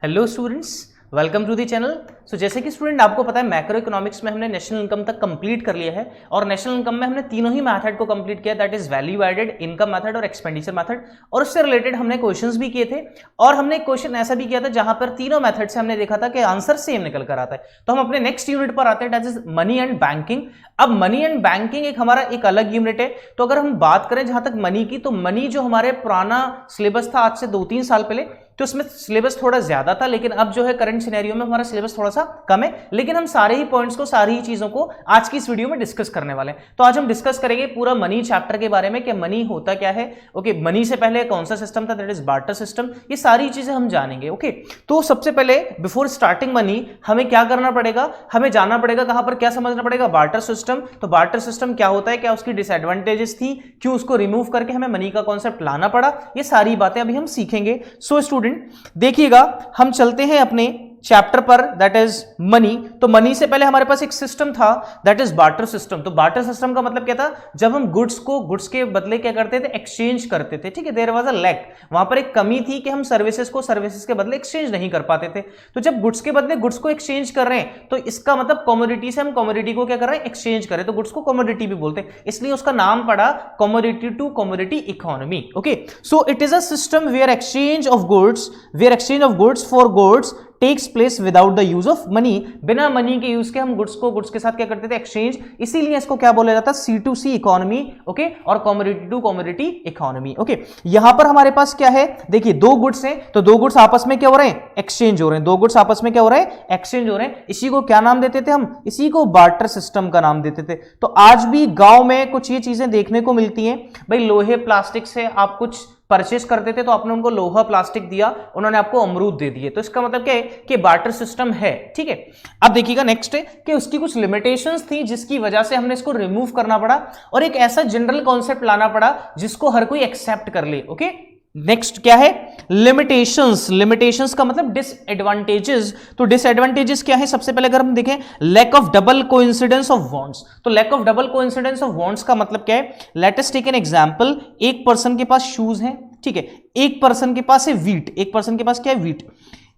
Hello students, welcome to the channel. So जैसे कि student आपको पता है मैक्रो इकोनॉमिक्स में हमने नेशनल इनकम तक कंप्लीट कर लिया है और नेशनल इनकम में हमने तीनों ही मेथड को कंप्लीट किया, that is value added, income method और एक्सपेंडिचर मेथड। और उससे रिलेटेड हमने क्वेश्चंस भी किए थे और हमने एक क्वेश्चन ऐसा भी किया था जहां पर तीनों मेथड से हमने देखा था कि आंसर सेम निकल कर आता है। तो हम अपने नेक्स्ट यूनिट पर आते हैं, that is money and banking. अब मनी एंड बैंकिंग एक हमारा एक अलग यूनिट है। तो अगर हम बात करें जहां तक मनी की, तो मनी जो हमारे पुराना सिलेबस था आज से 2-3 साल पहले, तो उसमें सिलेबस थोड़ा ज्यादा था, लेकिन अब जो है करंट सिनेरियो में हमारा सिलेबस थोड़ा सा कम है। लेकिन हम सारे ही पॉइंट्स को, सारी ही चीजों को आज की इस वीडियो में डिस्कस करने वाले हैं। तो आज हम डिस्कस करेंगे पूरा मनी चैप्टर के बारे में कि मनी होता क्या है। ओके, मनी से पहले कौन सा सिस्टम था, दैट इज बार्टर सिस्टम। ये सारी चीजें हम जानेंगे। ओके, तो सबसे पहले बिफोर स्टार्टिंग मनी हमें क्या करना पड़ेगा, हमें जानना पड़ेगा कहां पर, क्या समझना पड़ेगा, बार्टर सिस्टम। तो बार्टर सिस्टम क्या होता है, क्या उसकी डिसएडवांटेजेस थी, क्यों उसको रिमूव करके हमें मनी का कॉन्सेप्ट लाना पड़ा, ये सारी बातें अभी हम सीखेंगे। सो स्टूडेंट देखिए, हम चलते हैं अपने चैप्टर पर, दैट इज मनी। तो मनी से पहले हमारे पास एक सिस्टम था, दैट इज बार्टर सिस्टम। तो बार्टर सिस्टम का मतलब क्या था, जब हम गुड्स के बदले क्या करते थे, एक्सचेंज करते थे। ठीक है, देयर वाज अ लैक, वहां पर एक कमी थी कि हम सर्विसेज के बदले एक्सचेंज नहीं कर पाते थे। तो जब गुड्स के बदले गुड्स को एक्सचेंज कर रहे हैं, तो इसका मतलब कमोडिटी से हम कमोडिटी को क्या कर रहे हैं, एक्सचेंज करें। तो गुड्स को कमोडिटी भी बोलते हैं, इसलिए उसका नाम पड़ा commodity to commodity economy. Okay, so it is a system where exchange of goods for goods takes place without the use of money. बिना मनी के यूज के हम गुड्स के साथ क्या करते थे, एक्सचेंज। इसीलिए इसको क्या बोला जाता है, C2C इकोनॉमी। ओके, और commodity to commodity economy. Okay, यहां पर हमारे पास क्या है, देखिए दो गुड्स हैं, तो दो गुड्स आपस में क्या हो रहे हैं, एक्सचेंज हो रहे हैं। दो गुड्स आपस में क्या हो रहे हैं, एक्सचेंज हो रहे हैं। इसी को क्या नाम देते थे हम, इसी को बार्टर सिस्टम का नाम देते थे। तो आज भी गांव में कुछ ये चीजें देखने को मिलती हैं भाई, लोहे प्लास्टिक से आप कुछ परचेस करते थे, तो आपने उनको लोहा प्लास्टिक दिया, उन्होंने आपको अमरूद दे दिए। तो इसका मतलब क्या है कि बार्टर सिस्टम है। ठीक है, अब देखिएगा नेक्स्ट है कि उसकी कुछ लिमिटेशंस थी जिसकी वजह से हमने इसको रिमूव करना पड़ा और एक ऐसा जनरल कॉन्सेप्ट लाना पड़ा जिसको हर कोई एक्सेप्ट कर ले। ओके, नेक्स्ट क्या है, लिमिटेशंस का मतलब डिसएडवांटेजेस। तो डिसएडवांटेजेस क्या है, सबसे पहले अगर हम देखें, lack of double coincidence of wants. तो lack of double coincidence of wants का मतलब क्या है, let us take an example. एक पर्सन के पास शूज हैं, ठीक है, एक पर्सन के पास है वीट। एक पर्सन के पास क्या है, वीट।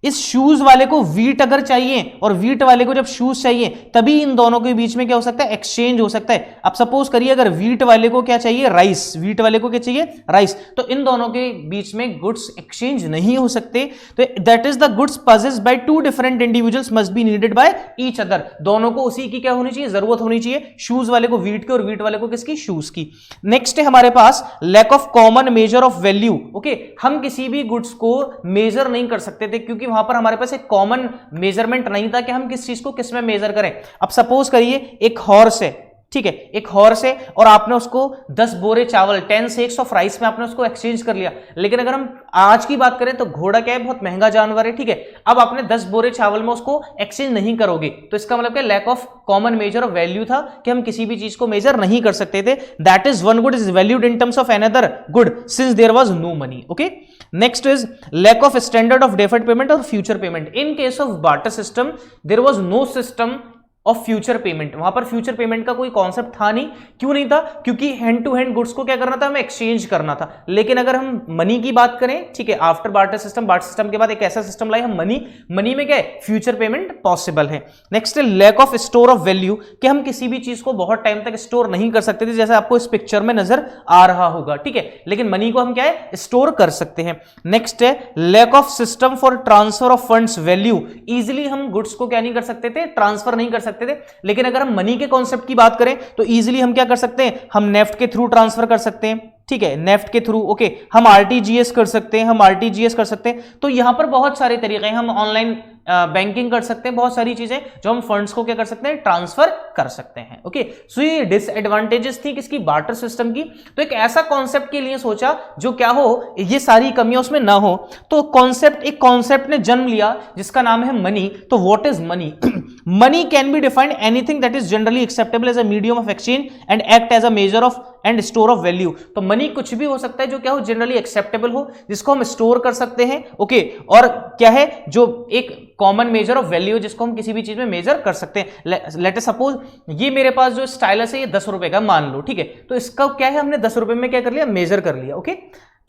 इस शूज वाले को वीट अगर चाहिए और वीट वाले को जब शूज चाहिए, तभी इन दोनों के बीच में क्या हो सकता है, एक्सचेंज हो सकता है। अब सपोज करिए अगर वीट वाले को क्या चाहिए, राइस, वीट वाले को क्या चाहिए, राइस, तो इन दोनों के बीच में गुड्स एक्सचेंज नहीं हो सकते। तो that is the goods possessed by two different individuals must be needed by each other. दोनों को उसी की क्या होनी चाहिए, जरूरत होनी चाहिए। शूज वाले को वीट की और वीट वाले को किसकी, शूज की। नेक्स्ट है हमारे पास lack of common measure of value. Okay, हम किसी भी गुड्स को मेजर नहीं कर सकते थे क्योंकि वहां पर हमारे पास एक कॉमन मेजरमेंट नहीं था कि हम किस चीज को किस में मेजर करें। अब सपोज करिए एक हॉर्स है, ठीक है, एक हॉर्स है और आपने उसको 10 बोरे चावल, 10 sacks ऑफ राइस में आपने उसको एक्सचेंज कर लिया। लेकिन अगर हम आज की बात करें तो घोड़ा क्या है, बहुत महंगा जानवर है। ठीक है, अब आपने 10 बोरे चावल में उसको एक्सचेंज नहीं करोगे, तो इसका मतलब क्या, lack of common measure of value था कि हम किसी भी चीज को मेजर नहीं कर सकते थे। That is one good is valued in terms of another good since there was no money. Okay, next is lack of standard of deferred payment और future payment. In case of barter system there was no system of future payment. वहां पर future payment का कोई concept था नहीं। क्यों नहीं था, क्योंकि हैंड टू हैंड गुड्स को क्या करना था, हमें एक्सचेंज करना था। लेकिन अगर हम मनी की बात करें, ठीक है, आफ्टर बार्टर सिस्टम के बाद एक ऐसा सिस्टम लाए हम मनी में क्या है, फ्यूचर पेमेंट पॉसिबल है। नेक्स्ट है lack of store of value, कि हम किसी भी चीज को बहुत टाइम तक स्टोर नहीं कर सकते थे, जैसे आपको इस पिक्चर में नजर आ रहा होगा। ठीक है, लेकिन मनी को हम क्या है, स्टोर कर सकते हैं। नेक्स्ट है lack of system for transfer of funds value. Easily हम गुड्स को क्या नहीं कर सकते थे, ट्रांसफर नहीं कर सकते थे। लेकिन अगर हम मनी के कॉन्सेप्ट की बात करें तो इजीली हम क्या कर सकते हैं, हम नेफ्ट के थ्रू ट्रांसफर कर सकते हैं। ठीक है, नेफ्ट के थ्रू। ओके, हम आरटीजीएस कर सकते हैं, तो यहां पर बहुत सारे तरीके हैं। हम ऑनलाइन बैंकिंग कर सकते हैं, बहुत सारी चीजें जो हम फंड्स को क्या कर सकते हैं, ट्रांसफर कर सकते हैं। ओके, सो ये डिसएडवांटेजेस थी किसकी, बार्टर सिस्टम की। तो एक ऐसा कॉन्सेप्ट के लिए सोचा जो क्या हो, ये सारी कमियां उसमें ना हो। तो एक कॉन्सेप्ट ने जन्म लिया जिसका नाम है मनी। तो what is money? Money can be defined anything that is generally acceptable as a medium of exchange and act as a measure of and store of value. तो मनी कुछ भी हो सकता है जो क्या हो, जनरली एक्सेप्टेबल हो, जिसको हम स्टोर कर सकते हैं। ओके, और क्या है, जो एक कॉमन मेजर ऑफ वैल्यू जिसको हम किसी भी चीज में मेजर कर सकते हैं। लेट अस सपोज ये मेरे पास जो स्टाइलस है ये 10 रुपए का मान लो, ठीक है, तो इसका क्या है, हमने 10 रुपए में क्या कर लिया, मेजर कर लिया। ओके,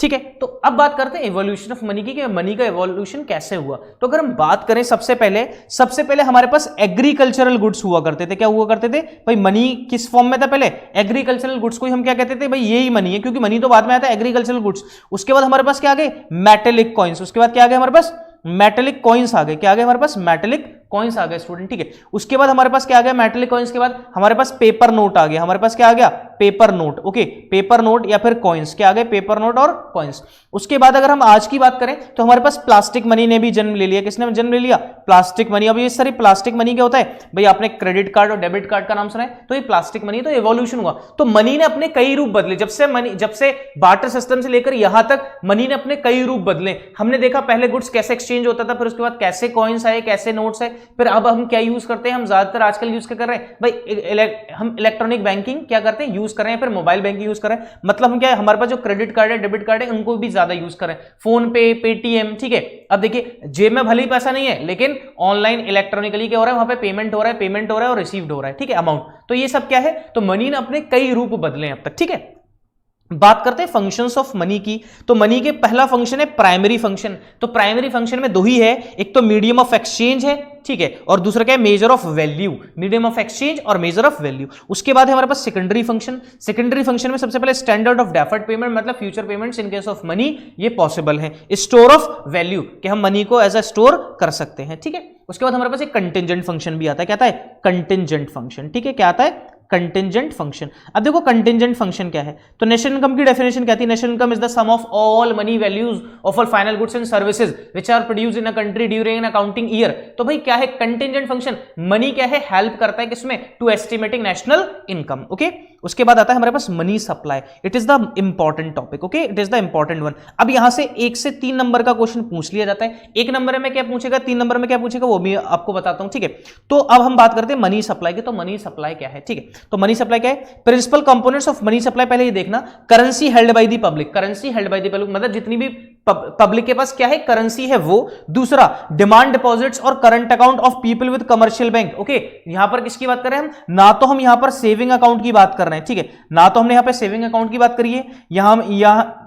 ठीक है, तो अब बात करते हैं इवोल्यूशन ऑफ मनी की, कि मनी का इवोल्यूशन कैसे हुआ। तो अगर हम बात करें सबसे पहले हमारे पास एग्रीकल्चरल गुड्स हुआ करते थे। क्या हुआ करते थे भाई? मनी किस फॉर्म में था पहले? एग्रीकल्चरल गुड्स को ही हम क्या कहते थे भाई? यही मनी है, क्योंकि मनी तो बाद में आता है, एग्रीकल्चरल गुड्स। उसके बाद हमारे पास क्या आ गए? Metallic coins. उसके बाद क्या आ गए हमारे पास? मेटेलिक कॉइन्स आ गए। क्या आ गए हमारे पास? मेटेलिक कॉइन्स आ गए स्टूडेंट, ठीक है। उसके बाद हमारे पास क्या आ गया? मेटेलिक कॉइन्स के बाद हमारे पास पेपर नोट आ गया। हमारे पास क्या आ गया? Paper note, okay, paper note या फिर कॉइन्स, क्या आ गए? पेपर नोट और कॉइन्स। उसके बाद अगर हम आज की बात करें तो हमारे पास प्लास्टिक मनी ने भी जन्म ले लिया। किसने जन्म ले लिया? Plastic money. अब ये सारी प्लास्टिक मनी क्या होता है भाई? आपने क्रेडिट कार्ड और डेबिट कार्ड का नाम सुना है, तो ये प्लास्टिक मनी। तो इवोल्यूशन हुआ, तो मनी ने अपने कई रूप बदले। जब से बार्टर सिस्टम से लेकर यहां तक मनी ने अपने कई रूप बदले। हमने देखा पहले गुड्स कैसे एक्सचेंज होता था, फिर उसके बाद कैसे कॉइन्स आए, कैसे नोट्स आए, फिर अब हम क्या यूज करते हैं? हम ज्यादातर आजकल यूज क्या कर रहे हैं भाई? हम इलेक्ट्रॉनिक बैंकिंग क्या करते हैं? यूज कर रहे हैं, फिर मोबाइल बैंकिंग यूज कर रहे हैं। मतलब हम क्या है, हमारे पास जो क्रेडिट कार्ड है, डेबिट कार्ड है, उनको भी ज्यादा यूज कर रहे हैं। फोन पे, पेटीएम, ठीक है। अब देखिए, जेब में भले ही पैसा नहीं है, लेकिन ऑनलाइन इलेक्ट्रॉनिकली क्या हो रहा है? वहां पे पेमेंट हो रहा है और रिसीव्ड हो रहा है, ठीक है, अमाउंट। तो ये सब क्या है? तो मनी ने अपने कई रूप बदले हैं अब तक, ठीक है। बात करते हैं फंक्शंस ऑफ मनी की। तो मनी के पहला फंक्शन है प्राइमरी फंक्शन। तो प्राइमरी फंक्शन में दो ही है, एक तो मीडियम ऑफ एक्सचेंज है, ठीक है, और दूसरा क्या है? Major of value. Medium of exchange और मेजर ऑफ वैल्यू। उसके बाद है हमारे पास सेकेंडरी फंक्शन। सेकेंडरी फंक्शन में सबसे पहले स्टैंडर्ड ऑफ डेफर्ड पेमेंट, मतलब future payments in case of money, ये पॉसिबल है। स्टोर ऑफ वैल्यू, कि हम मनी को एज अ स्टोर कर सकते हैं, ठीक है। उसके बाद हमारे पास एक कंटिजेंट फंक्शन भी आता है। क्या आता है? कंटिजेंट फंक्शन, ठीक है। क्या आता है? Contingent function. अब देखो कंटिजेंट फंक्शन क्या है। तो नेशनल इनकम की डेफिनेशन क्या थी? National income is the sum of all money values of all final goods and services which are produced in a country during an accounting year. तो भाई क्या है कंटिजेंट फंक्शन? मनी क्या है? Help करता है किसमें? To estimating national income, okay. उसके बाद आता है हमारे पास money supply. It is the important topic, okay, it is the important one. अब यहां से 1 से 3 नंबर का क्वेश्चन पूछ लिया जाता है। 1 नंबर में क्या पूछेगा, 3 नंबर में क्या पूछेगा, वो भी आपको बताता हूं, ठीक है। तो अब हम बात करते हैं मनी सप्लाई की। तो मनी सप्लाई क्या है, ठीक है। तो मनी सप्लाई क्या है? Principal components of money supply, पहले ये देखना, currency held by the public. Currency held by the public मतलब जितनी भी पब्लिक के पास क्या है? करेंसी है वो। दूसरा, डिमांड डिपॉजिट्स और current account of people with commercial bank, okay. यहां पर किसकी बात कर रहे हैं हम? ना तो हम यहां पर सेविंग अकाउंट की बात कर रहे हैं, ठीक है, ना तो हमने यहां पे सेविंग अकाउंट की बात करी है, यहां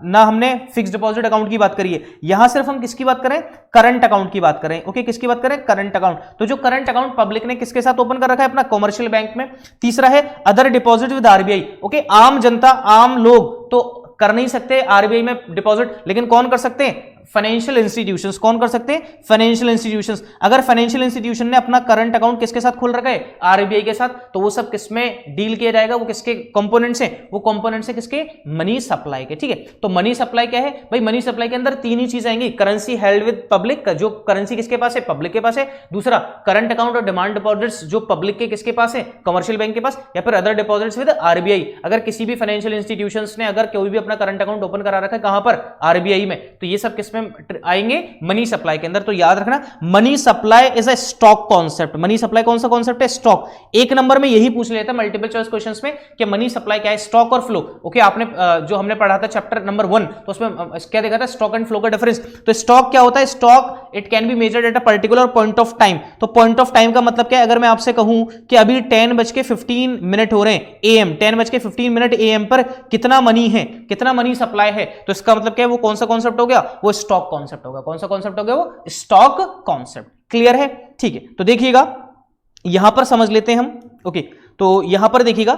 ना हमने फिक्स डिपॉजिट अकाउंट की बात करी है। यहां सिर्फ हम किसकी बात करें? करंट अकाउंट की बात करें, ओके। किसकी बात करें? Current account. तो जो करंट अकाउंट पब्लिक ने किसके साथ ओपन कर रखा है? अपना कमर्शियल बैंक में। तीसरा है other deposit with RBI, okay. आम जनता, आम लोग तो कर नहीं सकते आरबीआई में डिपॉजिट, लेकिन कौन कर सकते हैं? Financial institutions. कौन कर सकते हैं? Financial institutions. अगर फाइनेंशियल इंस्टीट्यूशन ने अपना करंट अकाउंट किसके साथ खोल रखा है? आरबीआई के साथ। तो वो सब किसमें डील किया जाएगा? वो किसके कंपोनेंट्स हैं? वो कंपोनेंट्स हैं किसके? मनी सप्लाई के, ठीक है। तो मनी सप्लाई क्या है भाई? मनी सप्लाई के अंदर 3 ही चीजें आएंगी, करेंसी हेल्ड विद पब्लिक, जो करेंसी किसके पास है? पब्लिक के पास है। दूसरा, करंट अकाउंट और डिमांड डिपॉजिट्स, जो पब्लिक के किसके पास है? कमर्शियल बैंक के पास। या फिर अदर डिपॉजिट्स विद आरबीआई, अगर किसी भी फाइनेंशियल इंस्टीट्यूशंस ने अगर कोई भी अपना करंट अकाउंट ओपन करा रखा है, कहां पर? आरबीआई में। तो ये सब किसमें आएंगे? मनी सप्लाई के अंदर। तो याद रखना, money supply is a stock concept. Money supply कौन सा कॉन्सेप्ट है? स्टॉक। 1 नंबर में यही पूछ लेता है मल्टीपल चॉइस क्वेश्चंस में कि मनी सप्लाई क्या है? स्टॉक और फ्लो, ओके। आपने जो हमने पढ़ा था चैप्टर नंबर 1, तो उसमें क्या देखा था? स्टॉक एंड फ्लो का डिफरेंस। तो स्टॉक क्या होता है? Stock it can be measured at a particular point of time. तो पॉइंट ऑफ टाइम का मतलब क्या है? अगर मैं आपसे कहूं कि अभी 10:15 हो रहे हैं एएम, 10:15 एएम पर कितना मनी है, कितना मनी सप्लाई है, तो इसका मतलब क्या है? वो कौन सा कॉन्सेप्ट हो गया? वो स्टॉक कॉन्सेप्ट होगा। कौन सा कॉन्सेप्ट हो गया? वो स्टॉक कॉन्सेप्ट। क्लियर है, ठीक है। तो देखिएगा, यहां पर समझ लेते हैं हम, ओके। तो यहां पर देखिएगा,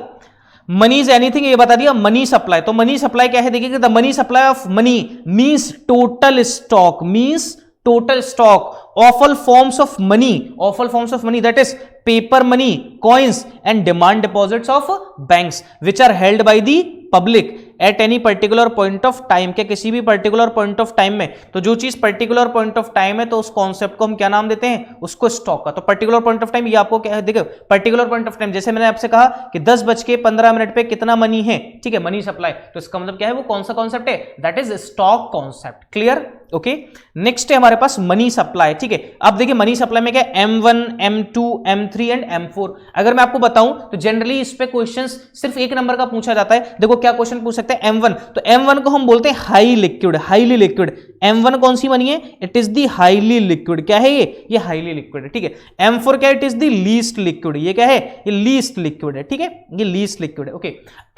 मनी इज एनीथिंग, ये बता दिया। मनी सप्लाई, तो मनी सप्लाई क्या है? देखिए, the money supply of money means total stock, means total stock of all forms of money, that is paper money, coins and demand deposits of banks which are held by the public at any particular point of time। क्या किसी भी particular point of time में, तो जो चीज particular point of time है तो उस कॉन्सेप्ट को हम क्या नाम देते हैं? उसको स्टॉक का। तो particular point of time ये आपको क्या है? देखो particular point of time, जैसे मैंने आपसे कहा कि 10:15 पे कितना मनी है, ठीक है, मनी सप्लाई, तो इसका मतलब क्या है? वो कौन सा कॉन्सेप्ट है? That is stock concept. Clear, okay. Next है हमारे पास मनी सप्लाई, ठीक है। अब देखिए मनी सप्लाई में क्या है? M1, M2, M3 and M4। अगर मैं आपको बताऊं तो जनरली इस पे क्वेश्चंस सिर्फ 1 नंबर का पूछा जाता है। देखो क्या क्वेश्चन पूछ सकते हैं? M1, तो M1 को हम बोलते हैं high liquid, highly liquid. M1 कौन सी मनी है? It is the highly liquid. क्या है ये हाईली लिक्विड है, ठीक है। M4 क्या है? It is the least liquid. ये क्या है? ये लीस्ट लिक्विड है, ठीक है, ये लीस्ट लिक्विड है, okay.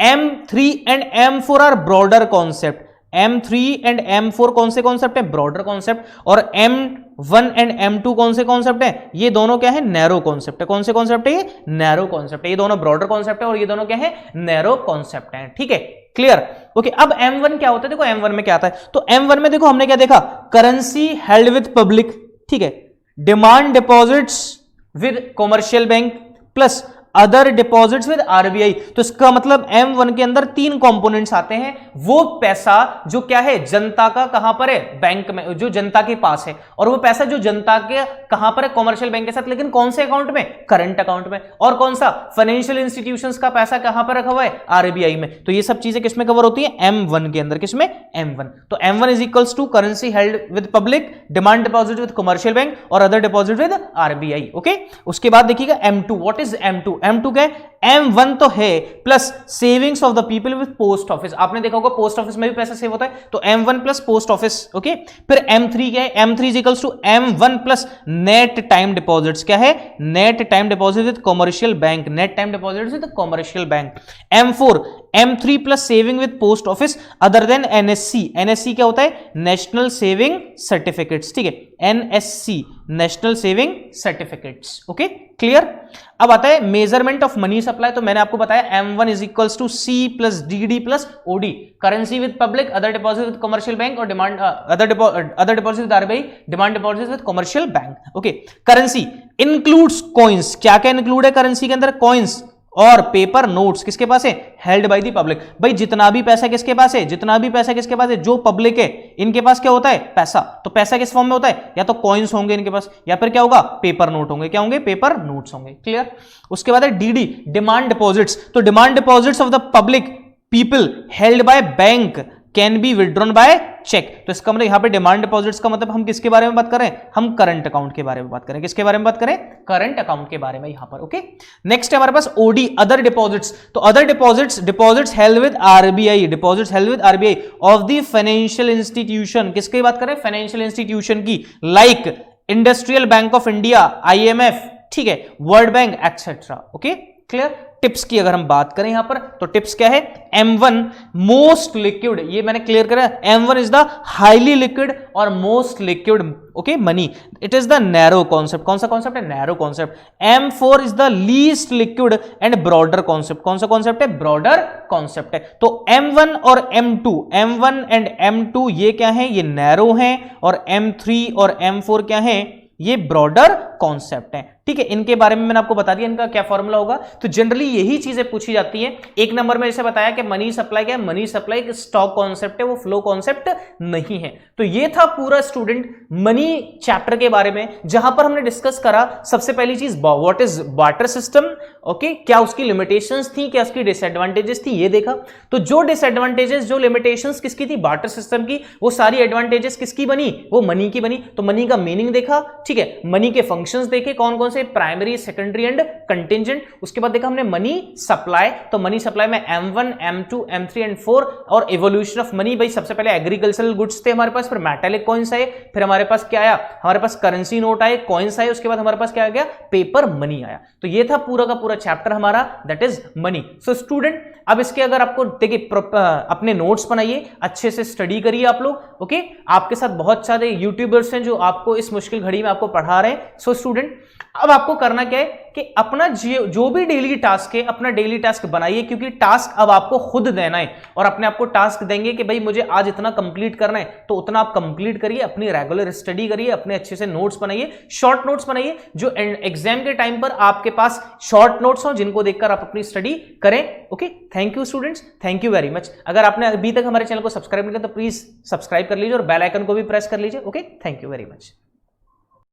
M3 and M4 are broader concept. M3 and M4 कौन से कॉन्सेप्ट है? Broader concept. और M1 एंड M2 कौन से कॉन्सेप्ट है? ये दोनों क्या है? नैरो कॉन्सेप्ट है। कौन से कॉन्सेप्ट है? ये नैरो कॉन्सेप्ट है। ये दोनों ब्रॉडर कॉन्सेप्ट है और ये दोनों क्या है? नैरो कॉन्सेप्ट है। ठीक है, क्लियर? ओके, अब M1 क्या होता है? देखो M1 में क्या आता है, तो M1 में देखो हमने क्या देखा, करेंसी हेल्ड विद पब्लिक, ठीक है, demand deposits with commercial bank plus other deposits with RBI. तो इसका मतलब M1 के अंदर 3 कंपोनेंट्स आते हैं। वो पैसा जो क्या है, जनता का कहां पर है? बैंक में, जो जनता के पास है, और वो पैसा जो जनता के कहां पर है? कॉमर्शियल बैंक के साथ, लेकिन कौन से अकाउंट में? करंट अकाउंट में। और कौन सा? फाइनेंशियल इंस्टीट्यूशंस का पैसा कहां पर रखा हुआ है? आरबीआई में। तो ये सब चीजें किसमें कवर होती है? M1 के अंदर। किसमें? M1। तो M1 is equals to currency held with public, demand deposit with commercial bank और other deposit with RBI. Okay, उसके बाद देखिएगा M2। What is M2? M2 क्या है? M1 तो है plus savings of the people with post office. आपने देखा होगा पोस्ट ऑफिस में भी पैसा सेव होता है, तो M1 plus post office. Okay, फिर M3 क्या है? M3 is equals to M1 plus net time deposits. क्या है? Net time deposit with commercial bank, net time deposits with commercial bank. M4 M3 plus saving with post office other than NSC। NSC क्या होता है? National saving certificates. ठीक है, NSC national saving certificates. Okay, clear? अब आता है measurement of money supply. तो मैंने आपको बताया M1 is equals to C plus DD plus OD, currency with public, other deposit with commercial bank और demand other deposit with RBI, demand deposit with commercial bank. Okay, currency includes coins. क्या क्या include है currency के अंदर? Coins और paper notes. किसके पास है? Held by the public. भाई जितना भी पैसा किसके पास है? जितना भी पैसा किसके पास है? जो पब्लिक है, इनके पास क्या होता है? पैसा। तो पैसा किस फॉर्म में होता है? या तो कॉइन्स होंगे इनके पास, या फिर क्या होगा? पेपर नोट होंगे। क्या होंगे? पेपर नोट्स होंगे। क्लियर? उसके बाद है DD, डिमांड डिपॉजिट्स। तो demand deposits of the public people held by bank can be withdrawn by cheque. तो इसका मतलब यहां पे डिमांड डिपॉजिट्स का मतलब हम किसके बारे में बात करें? हम करंट अकाउंट के बारे में बात करें। किसके बारे में बात करें? करंट अकाउंट के बारे में यहां पर। ओके, नेक्स्ट है हमारे पास OD, अदर डिपॉजिट्स। तो other deposits held with RBI, deposits held with RBI of the financial institution. किसकी बात करें? फाइनेंशियल इंस्टीट्यूशन की, like industrial bank of India, IMF, ठीक है, world bank etcetera. Okay, clear? Tips की अगर हम बात करें यहां पर, तो टिप्स क्या है? M1 मोस्ट लिक्विड, ये मैंने क्लियर करा। M1 is the highly liquid और most liquid, okay, money. It is the narrow concept. कौन सा कॉन्सेप्ट है? Narrow concept. M4 is the least liquid and broader concept. कौन सा कॉन्सेप्ट है? ब्रॉडर कॉन्सेप्ट है। तो M1 और M2, M1 एंड M2 ये क्या है? ये नैरो हैं, और M3 और M4 क्या है? ये ब्रॉडर कॉन्सेप्ट है। ठीक है, इनके बारे में मैंने आपको बता दिया इनका क्या फॉर्मूला होगा। तो जनरली यही चीजें पूछी जाती हैं। एक नंबर में जैसे बताया कि मनी सप्लाई क्या है? मनी सप्लाई एक स्टॉक कॉन्सेप्ट है, वो फ्लो कॉन्सेप्ट नहीं है। तो ये था पूरा स्टूडेंट मनी चैप्टर के बारे में, जहां पर हमने डिस्कस करा सबसे पहली चीज what is barter system. Okay, क्या उसकी लिमिटेशंस थी, क्या उसकी डिसएडवांटेजेस थी, ये देखा। तो जो डिसएडवांटेजेस, जो लिमिटेशंस किसकी थी? बार्टर सिस्टम की। वो सारी एडवांटेजेस किसकी बनी? वो मनी की बनी। तो मनी का मीनिंग देखा, ठीक है, मनी के फंक्शंस देखे कौन कौन से, प्राइमरी, सेकेंडरी एंड कंटिंजेंट। उसके बाद देखा हमने मनी सप्लाई। तो मनी सप्लाई में M1, M2, M3 एंड 4 और इवोल्यूशन ऑफ मनी। भाई सबसे पहले एग्रीकल्चरल गुड्स थे हमारे पास, फिर मेटालिक कॉइन्स आए, फिर हमारे पास क्या आया? हमारे पास करेंसी नोट आए, कॉइन्स आए, उसके बाद हमारे पास क्या आ गया? पेपर मनी आया। तो ये था पूरा का पूरा चैप्टर हमारा, that is money. So student, अब इसके अगर आपको देखिए अपने नोट्स बनाइए, अच्छे से स्टडी करिए आप लोग। ओके, आपके साथ बहुत सारे यूट्यूबर्स हैं जो आपको इस मुश्किल घड़ी में आपको पढ़ा रहे हैं। सो स्टूडेंट, अब आपको करना क्या है कि अपना जो भी डेली टास्क है, अपना डेली टास्क बनाइए, क्योंकि टास्क अब आपको खुद देना है। और अपने आपको टास्क देंगे कि भाई मुझे आज इतना कंप्लीट करना है, तो उतना आप कंप्लीट करिए, अपनी रेगुलर स्टडी करिए, अपने अच्छे से नोट्स बनाइए, शॉर्ट नोट्स बनाइए, जो एग्जाम के टाइम पर आपके पास शॉर्ट नोट्स हो, जिनको देखकर आप अपनी स्टडी करें। Okay, thank you students, thank you very much. अगर आपने अभी तक हमारे चैनल को सब्सक्राइब नहीं किया तो प्लीज सब्सक्राइब कर लीजिए और बेल आइकन को भी प्रेस कर लीजिए। Okay, thank you very much.